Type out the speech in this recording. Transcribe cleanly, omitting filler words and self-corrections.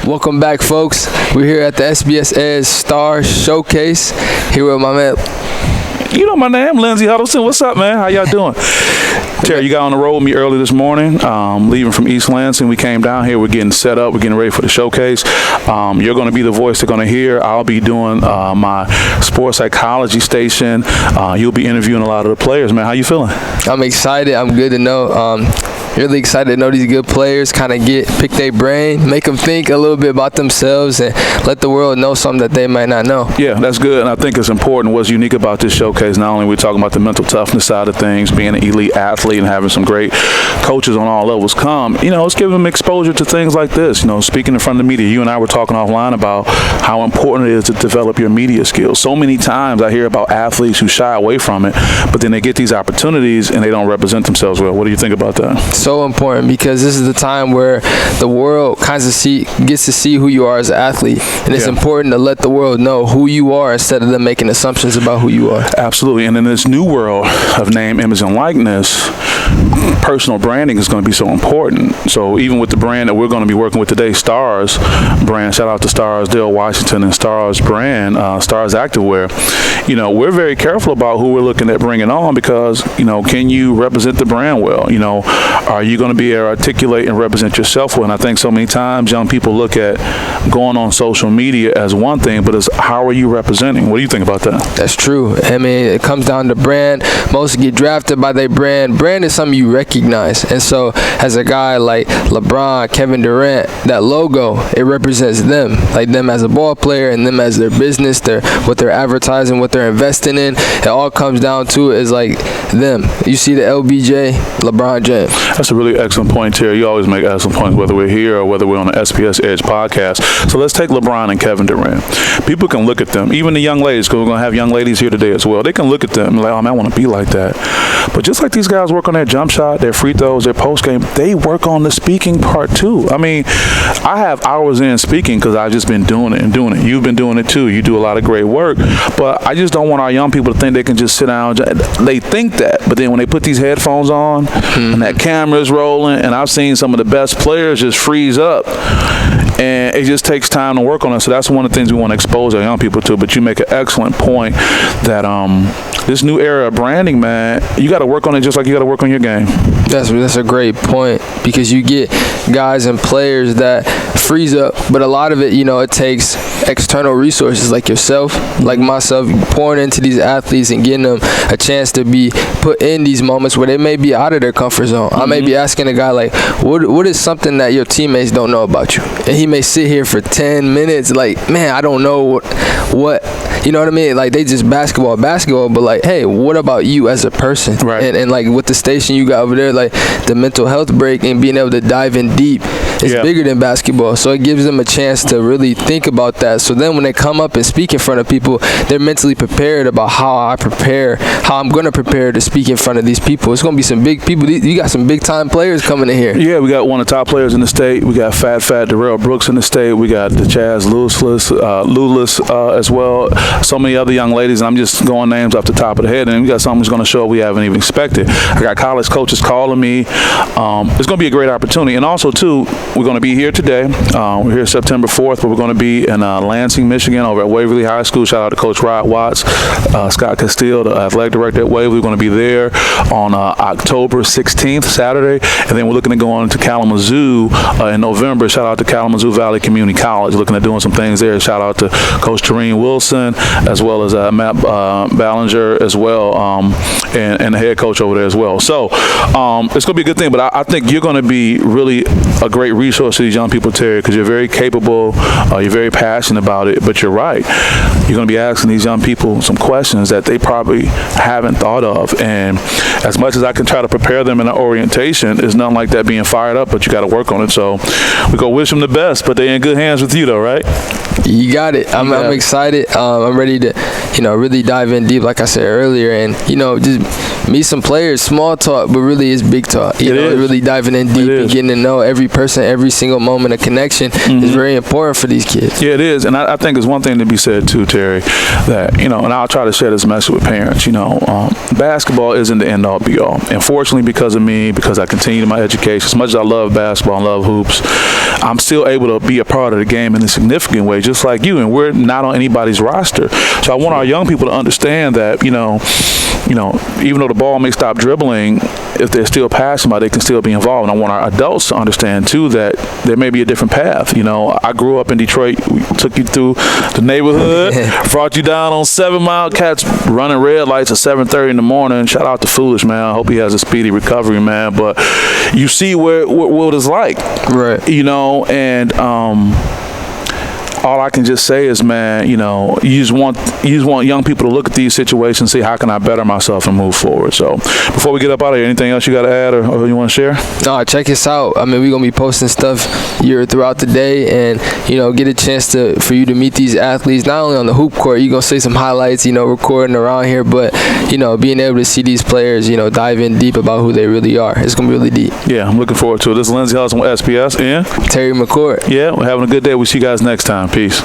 Welcome back, folks. We're here at the SPSEdge Star Showcase. Here with my man. You know my name, Lindsey Huddleston. What's up, man? How y'all doing? Terry, you got on the road with me early this morning, leaving from East Lansing. We came down here. We're getting set up. We're getting ready for the showcase. You're going to be the voice they're going to hear. I'll be doing my sports psychology station. You'll be interviewing a lot of the players, man. How you feeling? I'm excited. I'm good to know. Really excited to know these good players, kind of pick their brain, make them think a little bit about themselves, and let the world know something that they might not know. Yeah, that's good, and I think it's important. What's unique about this showcase, not only we're talking about the mental toughness side of things, being an elite athlete and having some great coaches on all levels come, it's giving them exposure to things like this. Speaking in front of the media, you and I were talking offline about how important it is to develop your media skills. So many times I hear about athletes who shy away from it, but then they get these opportunities and they don't represent themselves well. What do you think about that? So important, because this is the time where the world gets to see who you are as an athlete, and it's important to let the world know who you are instead of them making assumptions about who you are. Absolutely. And in this new world of name, image, and likeness, personal branding is going to be so important. So even with the brand that we're going to be working with today, Stars brand, shout out to Stars, Dale Washington, and Stars brand, Stars Activewear, we're very careful about who we're looking at bringing on, because, can you represent the brand well? Are you going to be able to articulate and represent yourself well? And I think so many times young people look at going on social media as one thing, but it's how are you representing? What do you think about that? That's true. I mean, it comes down to brand. Most get drafted by their brand. Brand is something you recognize. And so as a guy like LeBron, Kevin Durant, that logo, it represents them, like them as a ball player and them as their business, what they're advertising, what they're investing in. It all comes down to is like them. You see the LBJ, LeBron James. That's a really excellent point, Terry. You always make excellent points, whether we're here or whether we're on the SPSEdge podcast. So let's take LeBron and Kevin Durant. People can look at them, even the young ladies, because we're going to have young ladies here today as well. They can look at them and like, oh, man, I want to be like that. But just like these guys work on their jump shot, their free throws, their post game, they work on the speaking part too. I mean, I have hours in speaking because I've just been doing it and doing it. You've been doing it too. You do a lot of great work. But I just don't want our young people to think they can just sit down. They think that, but then when they put these headphones on and that camera is rolling, and I've seen some of the best players just freeze up, and it just takes time to work on it. So that's one of the things we want to expose our young people to. But you make an excellent point that this new era of branding, man, you got to work on it just like you got to work on your game. That's a great point, because you get guys and players that freeze up, but a lot of it, it takes external resources like yourself, like myself, pouring into these athletes and getting them a chance to be put in these moments where they may be out of their comfort zone. I may be asking a guy like, what is something that your teammates don't know about you? And he may sit here for 10 minutes like, man, I don't know what you know what I mean? Like, they just basketball, but like, hey, what about you as a person? Right. And like with the station you got over there, like the mental health break and being able to dive in deep is bigger than basketball. So it gives them a chance to really think about that. So then when they come up and speak in front of people, they're mentally prepared about how I'm going to prepare to speak in front of these people. It's going to be some big people. You got some big time players coming in here. Yeah, we got one of the top players in the state. We got Fat Darrell Brooks in the state. We got the Chaz Lulis as well. So many other young ladies, and I'm just going names off the top of the head, and we got something that's going to show we haven't even expected. I got college coaches calling me. It's going to be a great opportunity. And also, too, we're going to be here today. We're here September 4th, but we're going to be in Lansing, Michigan, over at Waverly High School. Shout out to Coach Rod Watts, Scott Castile, the athletic director at Waverly. We're going to be there on October 16th, Saturday, and then we're looking to go on to Kalamazoo in November. Shout out to Kalamazoo Valley Community College, looking at doing some things there. Shout out to Coach Tareen Wilson, as well as Matt Ballinger as well, and the head coach over there as well. So it's going to be a good thing, but I think you're going to be really a great resource to these young people, Terry, because you're very capable, you're very passionate about it, but you're right. You're going to be asking these young people some questions that they probably haven't thought of, and as much as I can try to prepare them in an orientation, it's nothing like that being fired up, but you got to work on it. So we go wish them the best, but they're in good hands with you though, right? You got it. I'm excited. I'm ready to, really dive in deep, like I said earlier, and, just meet some players. Small talk, but really it's big talk. Really diving in deep and getting to know every person, every single moment of connection is very important for these kids. Yeah, it is. And I think there's one thing to be said too, Terry, that, and I'll try to share this message with parents, basketball isn't the end all be all. And fortunately, because of me, because I continue my education, as much as I love basketball and love hoops, I'm still able to be a part of the game in a significant way, just like you. And we're not on anybody's roster. So I want our young people to understand that, even though the ball may stop dribbling, if they're still passing by, they can still be involved. And I want our adults to understand too that there may be a different path. I grew up in Detroit. We took you through the neighborhood, brought you down on 7 Mile, cats running red lights at 7:30 in the morning. Shout out to Foolish, man. I hope he has a speedy recovery, man. But you see what it's like, right? And all I can just say is, man, you just want young people to look at these situations, see how can I better myself and move forward. So before we get up out of here, anything else you got to add or you want to share? No, check us out. I mean, we're going to be posting stuff throughout the day and, get a chance for you to meet these athletes, not only on the hoop court. You're going to see some highlights, recording around here, but, being able to see these players, dive in deep about who they really are. It's going to be really deep. Yeah, I'm looking forward to it. This is Lindsey Hudson with SPS and Terry McCourt. Yeah, we're having a good day. We'll see you guys next time. Peace.